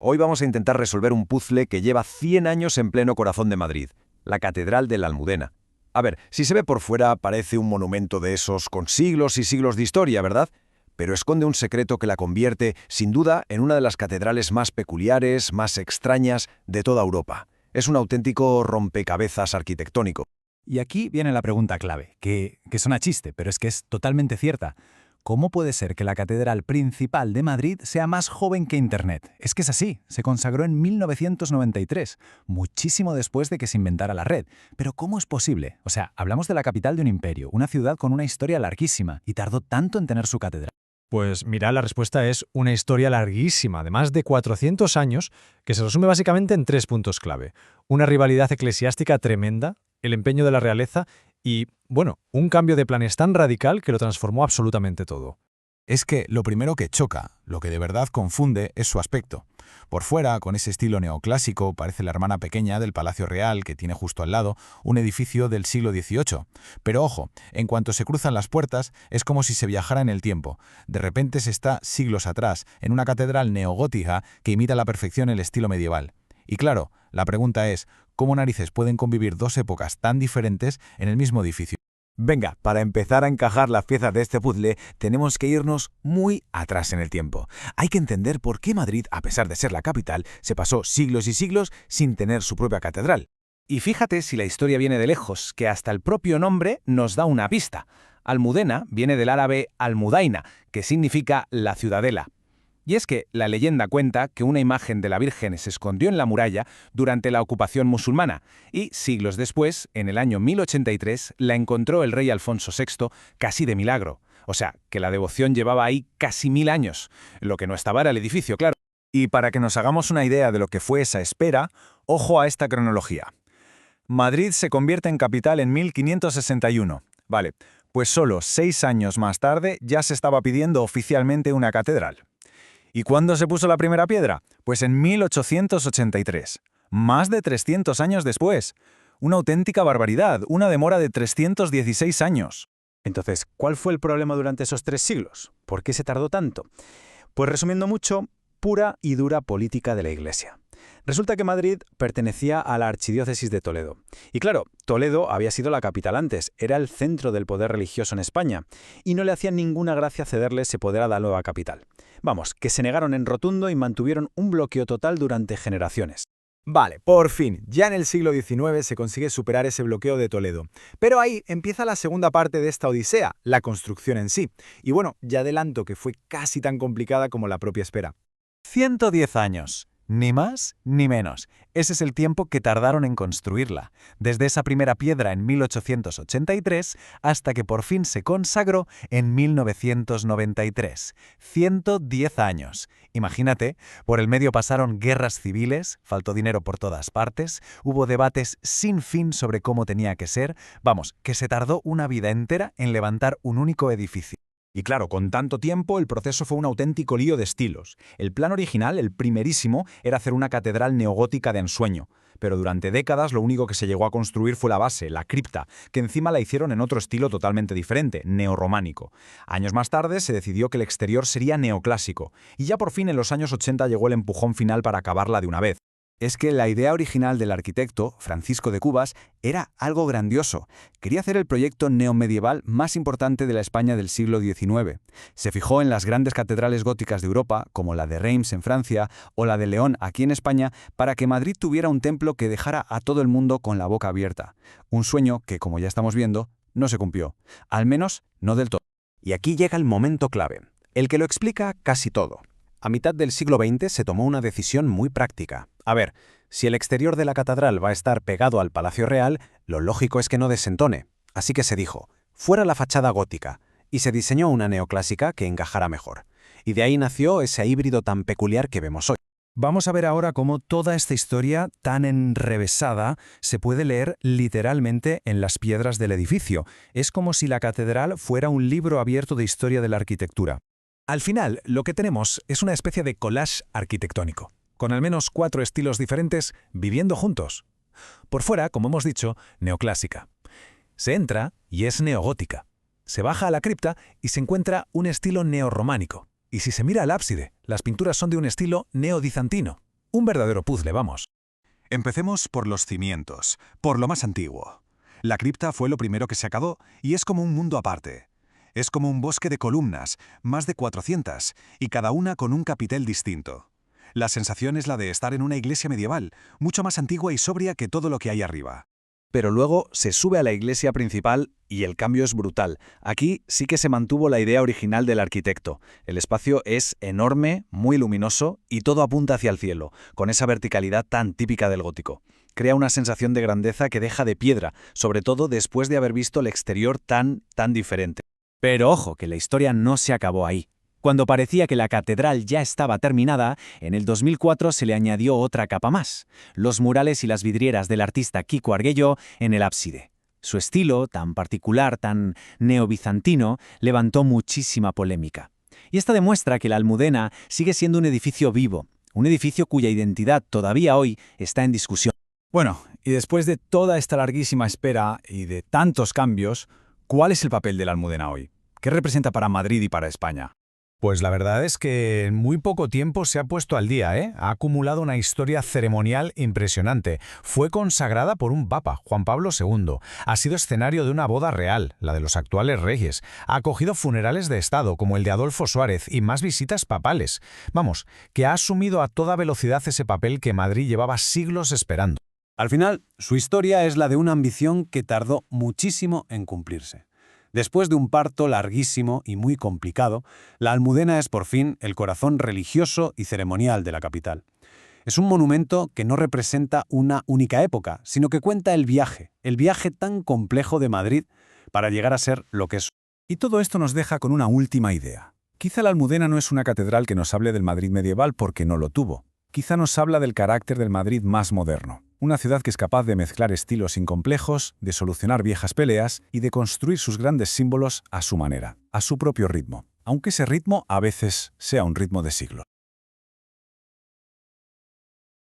Hoy vamos a intentar resolver un puzzle que lleva 100 años en pleno corazón de Madrid, la Catedral de la Almudena. A ver, si se ve por fuera parece un monumento de esos con siglos y siglos de historia, ¿verdad? Pero esconde un secreto que la convierte, sin duda, en una de las catedrales más peculiares, más extrañas de toda Europa. Es un auténtico rompecabezas arquitectónico. Y aquí viene la pregunta clave, que suena chiste, pero es que es totalmente cierta. ¿Cómo puede ser que la catedral principal de Madrid sea más joven que Internet? Es que es así, se consagró en 1993, muchísimo después de que se inventara la red. Pero ¿cómo es posible? O sea, hablamos de la capital de un imperio, una ciudad con una historia larguísima, y tardó tanto en tener su catedral. Pues mira, la respuesta es una historia larguísima, de más de 400 años, que se resume básicamente en 3 puntos clave. Una rivalidad eclesiástica tremenda, el empeño de la realeza y, bueno, un cambio de planes tan radical que lo transformó absolutamente todo. Es que lo primero que choca, lo que de verdad confunde, es su aspecto. Por fuera, con ese estilo neoclásico, parece la hermana pequeña del Palacio Real, que tiene justo al lado un edificio del siglo XVIII. Pero ojo, en cuanto se cruzan las puertas, es como si se viajara en el tiempo. De repente se está siglos atrás, en una catedral neogótica que imita a la perfección el estilo medieval. Y claro, la pregunta es, ¿cómo narices pueden convivir dos épocas tan diferentes en el mismo edificio? Venga, para empezar a encajar las piezas de este puzzle, tenemos que irnos muy atrás en el tiempo. Hay que entender por qué Madrid, a pesar de ser la capital, se pasó siglos y siglos sin tener su propia catedral. Y fíjate si la historia viene de lejos, que hasta el propio nombre nos da una pista. Almudena viene del árabe almudaina, que significa la ciudadela. Y es que la leyenda cuenta que una imagen de la Virgen se escondió en la muralla durante la ocupación musulmana y, siglos después, en el año 1083, la encontró el rey Alfonso VI casi de milagro. O sea, que la devoción llevaba ahí casi 1000 años. Lo que no estaba era el edificio, claro. Y para que nos hagamos una idea de lo que fue esa espera, ojo a esta cronología. Madrid se convierte en capital en 1561. Vale, pues solo 6 años más tarde ya se estaba pidiendo oficialmente una catedral. ¿Y cuándo se puso la primera piedra? Pues en 1883, más de 300 años después. Una auténtica barbaridad, una demora de 316 años. Entonces, ¿cuál fue el problema durante esos 3 siglos? ¿Por qué se tardó tanto? Pues resumiendo mucho, pura y dura política de la Iglesia. Resulta que Madrid pertenecía a la archidiócesis de Toledo. Y claro, Toledo había sido la capital antes, era el centro del poder religioso en España, y no le hacía ninguna gracia cederle ese poder a la nueva capital. Vamos, que se negaron en rotundo y mantuvieron un bloqueo total durante generaciones. Vale, por fin, ya en el siglo XIX se consigue superar ese bloqueo de Toledo. Pero ahí empieza la segunda parte de esta odisea, la construcción en sí. Y bueno, ya adelanto que fue casi tan complicada como la propia espera. 110 años. Ni más ni menos. Ese es el tiempo que tardaron en construirla, desde esa primera piedra en 1883 hasta que por fin se consagró en 1993. 110 años. Imagínate, por el medio pasaron guerras civiles, faltó dinero por todas partes, hubo debates sin fin sobre cómo tenía que ser, vamos, que se tardó una vida entera en levantar un único edificio. Y claro, con tanto tiempo el proceso fue un auténtico lío de estilos. El plan original, el primerísimo, era hacer una catedral neogótica de ensueño. Pero durante décadas lo único que se llegó a construir fue la base, la cripta, que encima la hicieron en otro estilo totalmente diferente, neorrománico. Años más tarde se decidió que el exterior sería neoclásico. Y ya por fin en los años 80 llegó el empujón final para acabarla de una vez. Es que la idea original del arquitecto, Francisco de Cubas, era algo grandioso. Quería hacer el proyecto neomedieval más importante de la España del siglo XIX. Se fijó en las grandes catedrales góticas de Europa, como la de Reims en Francia o la de León aquí en España, para que Madrid tuviera un templo que dejara a todo el mundo con la boca abierta. Un sueño que, como ya estamos viendo, no se cumplió. Al menos, no del todo. Y aquí llega el momento clave, el que lo explica casi todo. A mitad del siglo XX se tomó una decisión muy práctica. A ver, si el exterior de la catedral va a estar pegado al Palacio Real, lo lógico es que no desentone. Así que se dijo, fuera la fachada gótica, y se diseñó una neoclásica que encajara mejor. Y de ahí nació ese híbrido tan peculiar que vemos hoy. Vamos a ver ahora cómo toda esta historia tan enrevesada se puede leer literalmente en las piedras del edificio. Es como si la catedral fuera un libro abierto de historia de la arquitectura. Al final, lo que tenemos es una especie de collage arquitectónico, con al menos 4 estilos diferentes viviendo juntos. Por fuera, como hemos dicho, neoclásica. Se entra y es neogótica. Se baja a la cripta y se encuentra un estilo neorrománico. Y si se mira al ábside, las pinturas son de un estilo neobizantino. Un verdadero puzzle, vamos. Empecemos por los cimientos, por lo más antiguo. La cripta fue lo primero que se acabó y es como un mundo aparte. Es como un bosque de columnas, más de 400, y cada una con un capitel distinto. La sensación es la de estar en una iglesia medieval, mucho más antigua y sobria que todo lo que hay arriba. Pero luego se sube a la iglesia principal y el cambio es brutal. Aquí sí que se mantuvo la idea original del arquitecto. El espacio es enorme, muy luminoso y todo apunta hacia el cielo, con esa verticalidad tan típica del gótico. Crea una sensación de grandeza que deja de piedra, sobre todo después de haber visto el exterior tan diferente. Pero ojo, que la historia no se acabó ahí. Cuando parecía que la catedral ya estaba terminada, en el 2004 se le añadió otra capa más, los murales y las vidrieras del artista Kiko Arguello en el ábside. Su estilo, tan particular, tan neobizantino, levantó muchísima polémica. Y esta demuestra que la Almudena sigue siendo un edificio vivo, un edificio cuya identidad todavía hoy está en discusión. Bueno, y después de toda esta larguísima espera y de tantos cambios, ¿cuál es el papel de la Almudena hoy? ¿Qué representa para Madrid y para España? Pues la verdad es que en muy poco tiempo se ha puesto al día, ¿eh? Ha acumulado una historia ceremonial impresionante. Fue consagrada por un papa, Juan Pablo II. Ha sido escenario de una boda real, la de los actuales reyes. Ha acogido funerales de Estado, como el de Adolfo Suárez, y más visitas papales. Vamos, que ha asumido a toda velocidad ese papel que Madrid llevaba siglos esperando. Al final, su historia es la de una ambición que tardó muchísimo en cumplirse. Después de un parto larguísimo y muy complicado, la Almudena es por fin el corazón religioso y ceremonial de la capital. Es un monumento que no representa una única época, sino que cuenta el viaje tan complejo de Madrid para llegar a ser lo que es. Y todo esto nos deja con una última idea. Quizá la Almudena no es una catedral que nos hable del Madrid medieval porque no lo tuvo. Quizá nos habla del carácter del Madrid más moderno. Una ciudad que es capaz de mezclar estilos incomplejos, de solucionar viejas peleas y de construir sus grandes símbolos a su manera, a su propio ritmo, aunque ese ritmo a veces sea un ritmo de siglo.